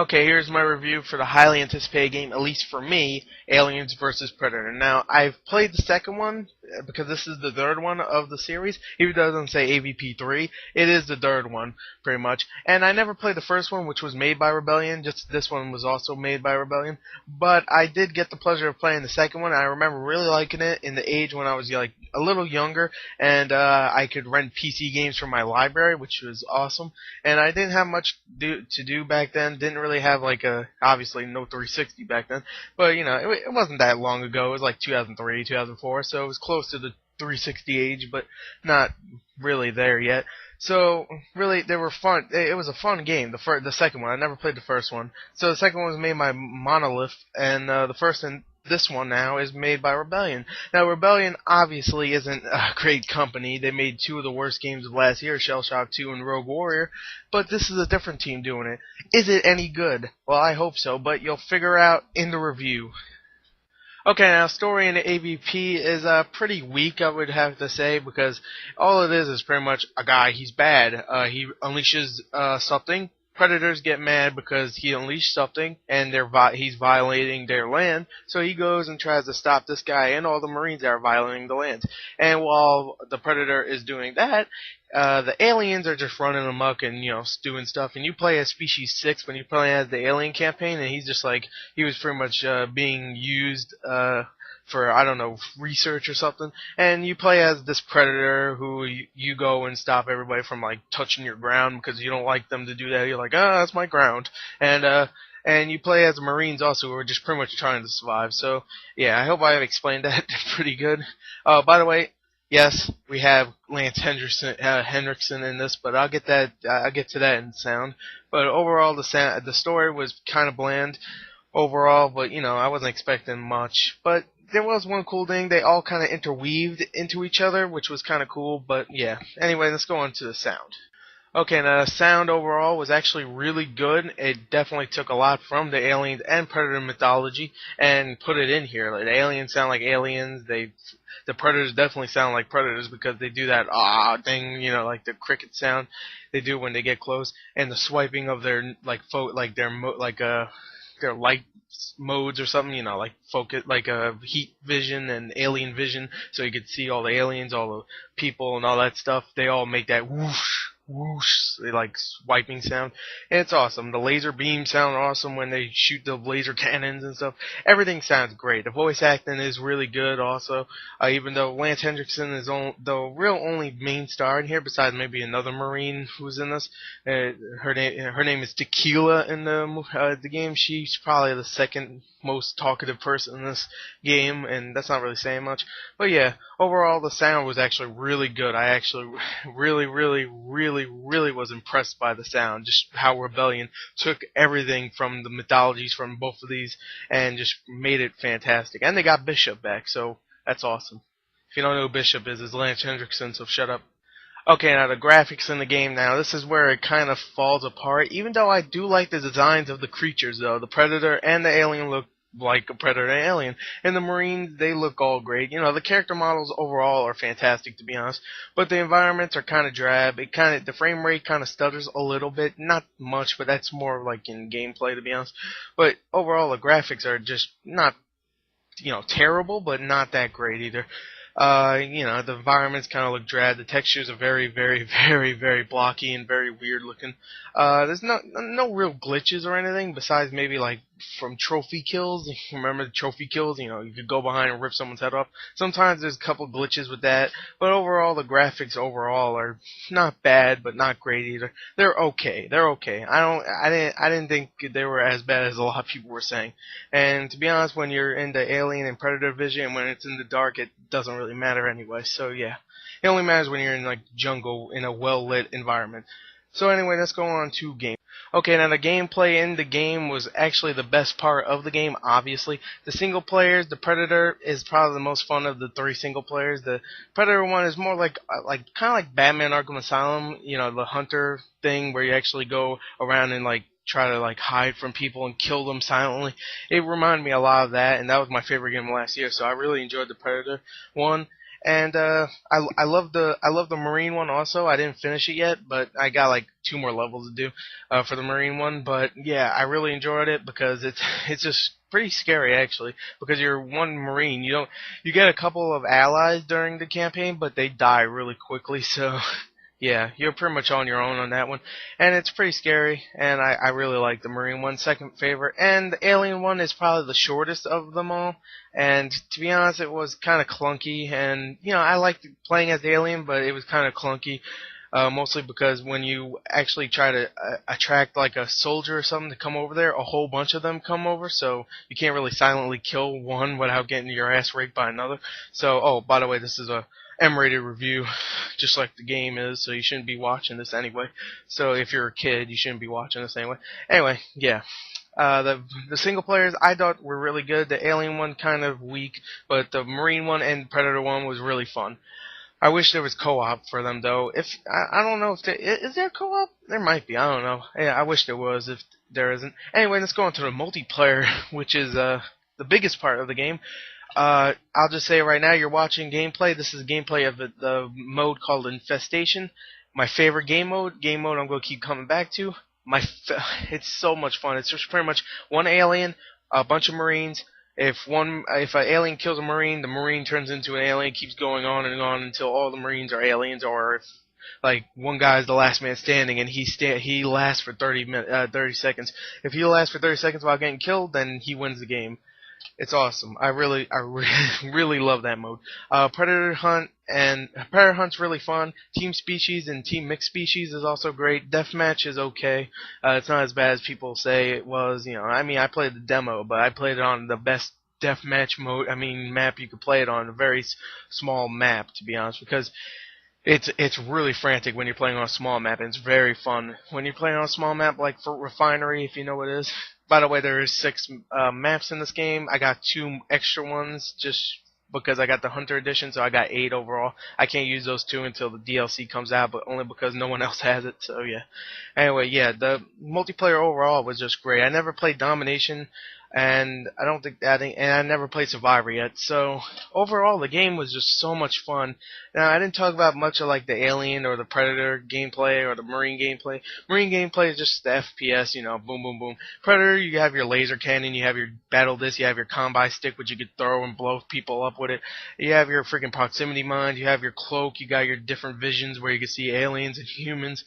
Okay, here's my review for the highly anticipated game, at least for me, Aliens vs. Predator. Now, I've played the second one, because this is the third one of the series. Even though it doesn't say AVP3, it is the third one, pretty much. And I never played the first one, which was made by Rebellion, just this one was also made by Rebellion. But I did get the pleasure of playing the second one. I remember really liking it in the age when I was like a little younger, and I could rent PC games from my library, which was awesome. And I didn't have much to do back then. Didn't really have like obviously no 360 back then, but you know it wasn't that long ago. It was like 2003, 2004, so it was close to the 360 age, but not really there yet. So really, they were fun. It was a fun game. The second one, I never played the first one. So the second one was made by Monolith, and the first and this one now is made by Rebellion. Now, Rebellion obviously isn't a great company. They made two of the worst games of last year, Shell Shock 2 and Rogue Warrior, but this is a different team doing it. Is it any good? Well, I hope so, but you'll figure out in the review. Okay, now story in the AVP is pretty weak, I would have to say, because all it is pretty much a guy. He's bad. He unleashes something. Predators get mad because he unleashed something, and he's violating their land. So he goes and tries to stop this guy and all the Marines that are violating the land. And while the Predator is doing that, the aliens are just running amok and doing stuff. And you play as Species 6 when you play as the alien campaign, and he's just like he was pretty much being used for, I don't know, research or something. And you play as this Predator who you go and stop everybody from like touching your ground because you don't like them to do that. You're like, that's my ground. And you play as the Marines also, who are just pretty much trying to survive. So yeah, I hope I have explained that pretty good. By the way, yes, we have Lance Henriksen in this, but I'll get to that in sound. But overall, the story was kind of bland overall, but I wasn't expecting much. But there was one cool thing. They all kind of interweaved into each other, which was kind of cool, but yeah. Anyway, let's go on to the sound. Okay, now the sound overall was actually really good. It definitely took a lot from the Aliens and Predator mythology and put it in here. Like, the aliens sound like aliens. The Predators definitely sound like Predators because they do that thing, like the cricket sound they do when they get close, and the swiping of their their light modes or something, like focus, like heat vision and alien vision, so you could see all the aliens, all the people, and all that stuff. They all make that whoosh, whoosh, like swiping sound, and it's awesome. The laser beams sound awesome when they shoot the laser cannons and stuff. Everything sounds great. The voice acting is really good also, even though Lance Henriksen is the real only main star in here, besides maybe another Marine who's in this. Her name is Tequila in the game. She's probably the second most talkative person in this game, and that's not really saying much. But yeah, overall the sound was actually really good. I actually really was impressed by the sound, just how Rebellion took everything from the mythologies from both of these and just made it fantastic. And they got Bishop back, so that's awesome. If you don't know who Bishop is, it's Lance Henriksen, so shut up. Okay, now the graphics in the game now, this is where it kind of falls apart. Even though I do like the designs of the creatures, though. The Predator and the alien look like a Predator and alien. And the Marines, they look all great. The character models overall are fantastic, to be honest. But the environments are kind of drab. The frame rate kind of stutters a little bit. Not much, but that's more like in gameplay, to be honest. But overall, the graphics are just not, terrible, but not that great either. The environments kind of look drab. The textures are very, very, very blocky and very weird looking. There's no real glitches or anything besides maybe like from trophy kills. Remember the trophy kills? You could go behind and rip someone's head off. Sometimes there's a couple glitches with that, but overall the graphics overall are not bad, but not great either. They're okay. I didn't think they were as bad as a lot of people were saying. And to be honest, when you're into Alien and Predator vision, when it's in the dark, it doesn't really matter anyway. So yeah, it only matters when you're in like jungle in a well-lit environment. So anyway, let's go on to game. Okay, now the gameplay in the game was actually the best part of the game, obviously. The single players, the Predator is probably the most fun of the three single players. The Predator one is more like kind of like Batman Arkham Asylum, the hunter thing where you actually go around and like try to like hide from people and kill them silently. It reminded me a lot of that, and that was my favorite game last year, so I really enjoyed the Predator one. And I love the Marine one also. I didn't finish it yet, but I got like 2 more levels to do for the Marine one. But yeah, I really enjoyed it because it's just pretty scary actually, because you're one Marine. You get a couple of allies during the campaign, but they die really quickly. So yeah, you're pretty much on your own on that one, and it's pretty scary. And I really like the Marine one, second favorite, and the Alien one is probably the shortest of them all. And to be honest, it was kind of clunky, and I liked playing as the Alien, but it was kind of clunky. Mostly because when you actually try to attract like a soldier or something to come over there, a whole bunch of them come over, so you can't really silently kill one without getting your ass raped by another. So, oh, by the way, this is a M-rated review, just like the game is, so you shouldn't be watching this anyway. So if you're a kid, you shouldn't be watching this anyway. Anyway, yeah. The single players I thought were really good. The Alien one kind of weak, but the Marine one and Predator one was really fun. I wish there was co-op for them though. If I don't know if is there co-op? There might be. I don't know. Yeah, I wish there was. If there isn't, anyway, let's go on to the multiplayer, which is the biggest part of the game. I'll just say right now, you're watching gameplay. This is gameplay of the mode called Infestation. My favorite game mode. Game mode I'm going to keep coming back to. It's so much fun. It's just pretty much one alien, a bunch of Marines. If an alien kills a Marine, the Marine turns into an alien, keeps going on and on until all the Marines are aliens, or if like one guy's the last man standing and he lasts for 30 seconds. If he lasts for 30 seconds without getting killed, then he wins the game. It's awesome. I really really love that mode. Predator Hunt's really fun. Team Species and Team Mixed Species is also great. Deathmatch is okay. It's not as bad as people say it was. I played the demo, but I played it on the best deathmatch map you could play it on. A very small map, to be honest, because it's really frantic when you're playing on a small map, and it's very fun when you're playing on a small map like for Refinery, if you know what it is. By the way, there is 6 maps in this game. I got 2 extra ones just because I got the Hunter Edition, so I got 8 overall. I can't use those 2 until the DLC comes out, but only because no one else has it, so yeah. Anyway, yeah, the multiplayer overall was just great. I never played Domination, and I never played Survivor yet. So overall, the game was just so much fun. Now, I didn't talk about much of like the Alien or the Predator gameplay or the Marine gameplay. Marine gameplay is just the FPS, boom, boom, boom. Predator, you have your laser cannon, you have your battle disc, you have your combi stick, which you could throw and blow people up with it. You have your freaking proximity mine, you have your cloak, you got your different visions where you can see aliens and humans.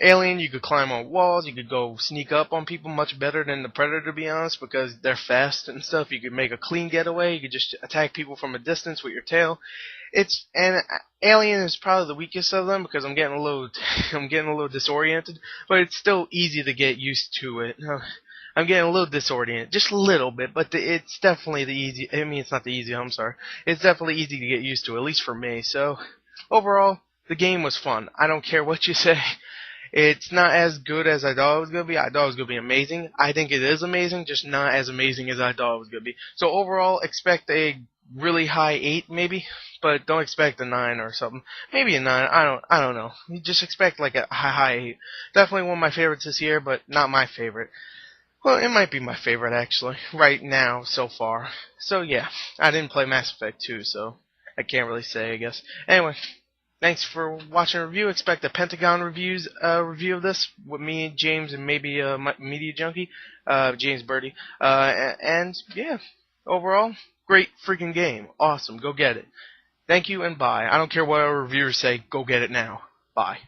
Alien, you could climb on walls, you could go sneak up on people much better than the Predator, to be honest, because they're fast and stuff. You could make a clean getaway, you could just attack people from a distance with your tail. Alien is probably the weakest of them because I'm getting a little disoriented, but it's still easy to get used to it. I'm getting a little disoriented, just a little bit, but it's definitely it's not the easy, I'm sorry. It's definitely easy to get used to, at least for me. So, overall, the game was fun. I don't care what you say. It's not as good as I thought it was going to be. I thought it was going to be amazing. I think it is amazing, just not as amazing as I thought it was going to be. So overall, expect a really high 8 maybe, but don't expect a 9 or something. Maybe a 9, I don't know. You just expect like a high 8. Definitely one of my favorites this year, but not my favorite. Well, it might be my favorite actually, right now, so far. So yeah, I didn't play Mass Effect 2, so I can't really say, I guess. Anyway. Thanks for watching the review. Expect a Pentagon review of this with me, James, and maybe Media Junkie, James Birdie. And yeah, overall, great freaking game. Awesome. Go get it. Thank you and bye. I don't care what our reviewers say. Go get it now. Bye.